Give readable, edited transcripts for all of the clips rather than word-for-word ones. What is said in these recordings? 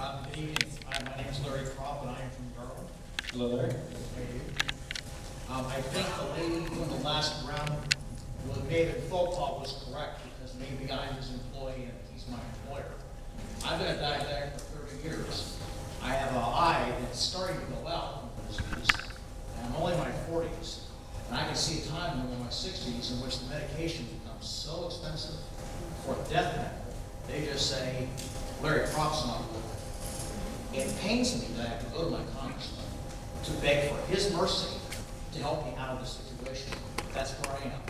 Good evening. My name is Larry Kropp, and I am from Garland. Hello, Larry. I think the lady from the last round, David Foltall, was correct because maybe I'm his employee and he's my employer. I've been a diabetic for 30 years. I have an eye that's starting to go out from the disease, and I'm only in my 40s. And I can see a time when I'm in my 60s in which the medication becomes so expensive for a death benefit, they just say, Larry Kropp's not good. It pains me that I have to go to my congressman to beg for his mercy to help me out of this situation. That's where I am.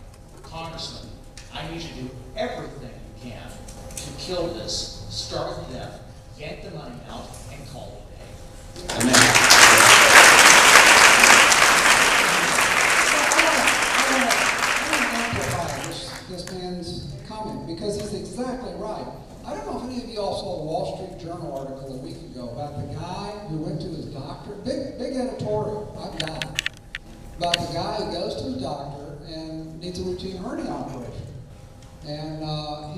Congressman, I need you to do everything you can to kill this, start with death, yank the money out, and call it a day. Amen. I want to amplify this man's comment because he's exactly right. I don't know if any of you all saw a Wall Street Journal article a week ago about the guy who went to his doctor. Big editorial, I've got it. About the guy who goes to his doctor and needs a routine hernia operation. And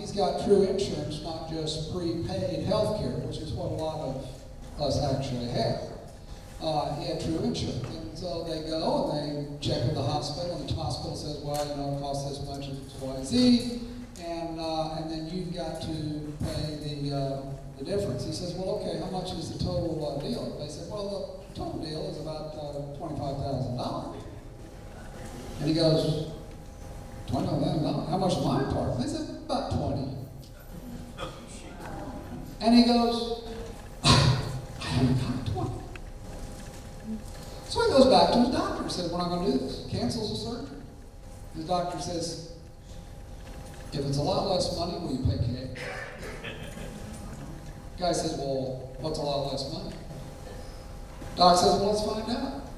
he's got true insurance, not just prepaid health care, which is what a lot of us actually have. He had true insurance. And so they go and they check with the hospital, and the hospital says, well, you know, it costs this much, X, Y, Z. And then you've got to pay the difference. He says, well, okay, how much is the total deal? They said, well, the total deal is about $25,000. And he goes, $25,000? How much is my part? They said, about 20. And he goes, I haven't got 20. So he goes back to his doctor and says, we're not going to do this. Cancels the surgery. His doctor says, if it's a lot less money, will you pay cash? Guy says, well, what's a lot less money? Doc says, well, let's find out.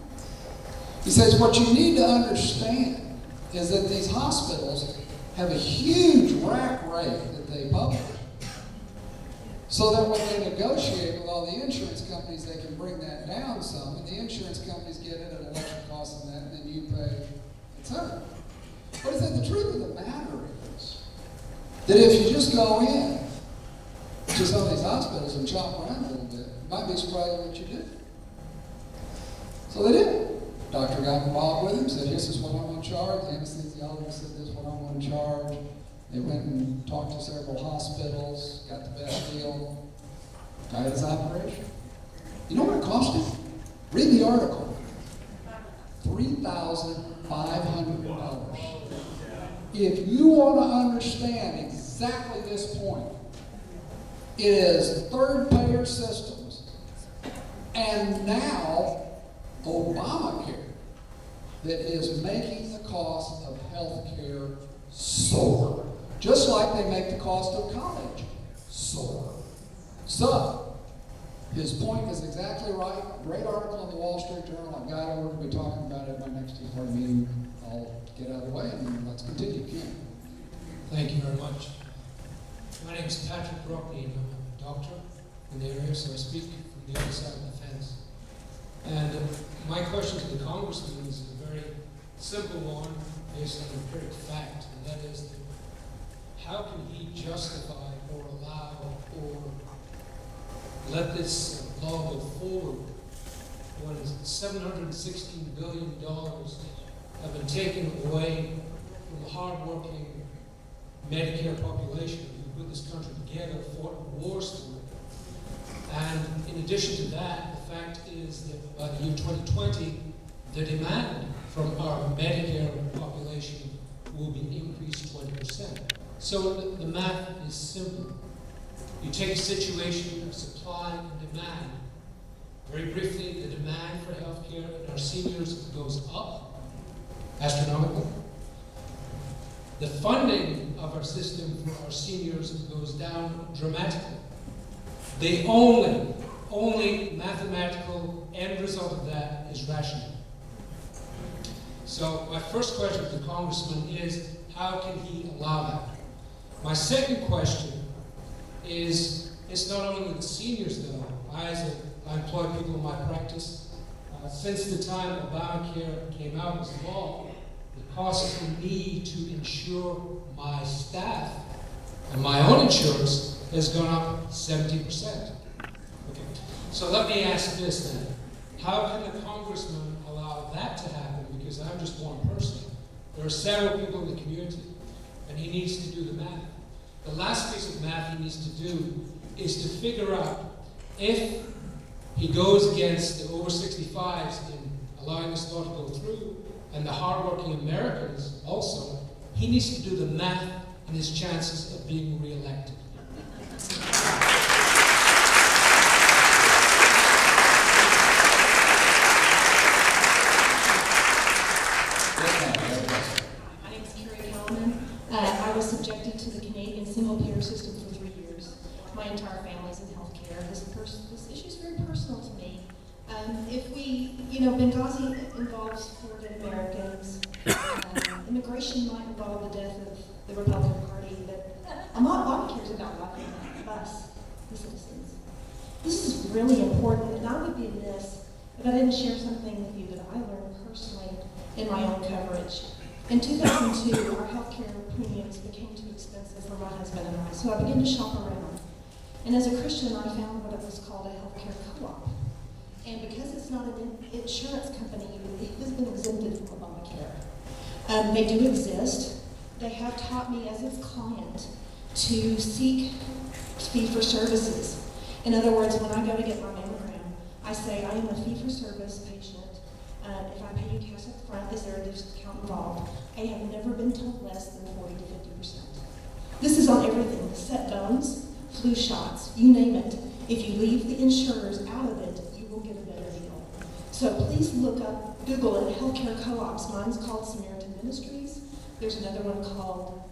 He says, what you need to understand is that these hospitals have a huge rack rate that they publish. So that when they negotiate with all the insurance companies, they can bring that down some, and the insurance companies get it at an extra cost in that, and then you pay, etc. But he said the truth of the matter is that if you just go in to some of these hospitals and chop around a little bit, you might be surprised what you do. So they did. Doctor got involved with him, said, this is what I'm going to charge. The anesthesiologist said, this is what I'm going to charge. They went and talked to several hospitals, got the best deal, got his operation. You know what it cost him? Read the article. $3,500. If you want to understand exactly this point, it is third payer systems and now Obamacare that is making the cost of health care soar. Just like they make the cost of college soar. So, his point is exactly right. Great article in the Wall Street Journal. I've got it. We're going to be talking about it at my next Tea Party meeting. I'll get out of the way and let's continue. Ken. Thank you very much. My name is Patrick Brockney, and I'm a doctor in the area, so I speak from the other side of the fence. And my question to the Congressman is a very simple one based on empiric fact, and that is that how can he justify or allow or let this law go forward when $716 billion have been taken away from the hard-working Medicare population who put this country together, fought wars for it. And in addition to that, the fact is that by the year 2020, the demand from our Medicare population will be increased 20%. So the math is simple. You take a situation of supply and demand. Very briefly, the demand for health care in our seniors goes up astronomically. The funding of our system for our seniors goes down dramatically. The only mathematical end result of that is rationing. So my first question to the Congressman is, how can he allow that? My second question is, it's not only the seniors though. I employ people in my practice. Since the time Obamacare came out as law, the cost for me to insure my staff and my own insurance has gone up 70%. Okay, So let me ask this then. How can the congressman allow that to happen? Because I'm just one person. There are several people in the community, and he needs to do the math. The last piece of math he needs to do is to figure out if he goes against the over 65s in allowing this law to go through, and the hardworking Americans also, he needs to do the math on his chances of being re-elected. I was subjected to the Canadian single-payer system for 3 years. My entire family's in healthcare. This issue is very personal to me. Benghazi involves 4 Americans. Immigration might involve the death of the Republican Party, but Obama cares about life and us, the citizens. This is really important, and I would be amiss if I didn't share something with you that I learned personally in my own coverage. In 2002, our healthcare premiums became too expensive for my husband and I, so I began to shop around. And as a Christian, I found what it was called a healthcare co-op. And because it's not an insurance company, it has been exempted from Obamacare. They do exist. They have taught me as its client to seek fee-for-services. In other words, when I go to get my mammogram, I say I am a fee-for-service patient. If I pay you cash up front, is there a discount involved? I have never been told less than 40 to 50%. This is on everything: set bones, flu shots, you name it. If you leave the insurers out of it, you will get a better deal. So please look up, Google it, healthcare co-ops. Mine's called Samaritan Ministries. There's another one called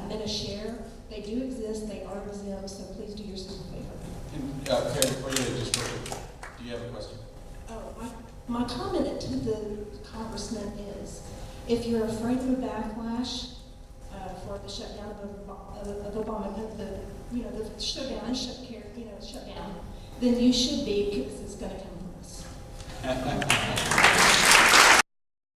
MediShare. They do exist, they are exempt, so please do yourself a favor. Karen, before you just real quick, do you have a question? Oh, my comment to the congressman is, if you're afraid of a backlash for the shutdown of Obama, the shutdown, then you should be, because it's going to come from us.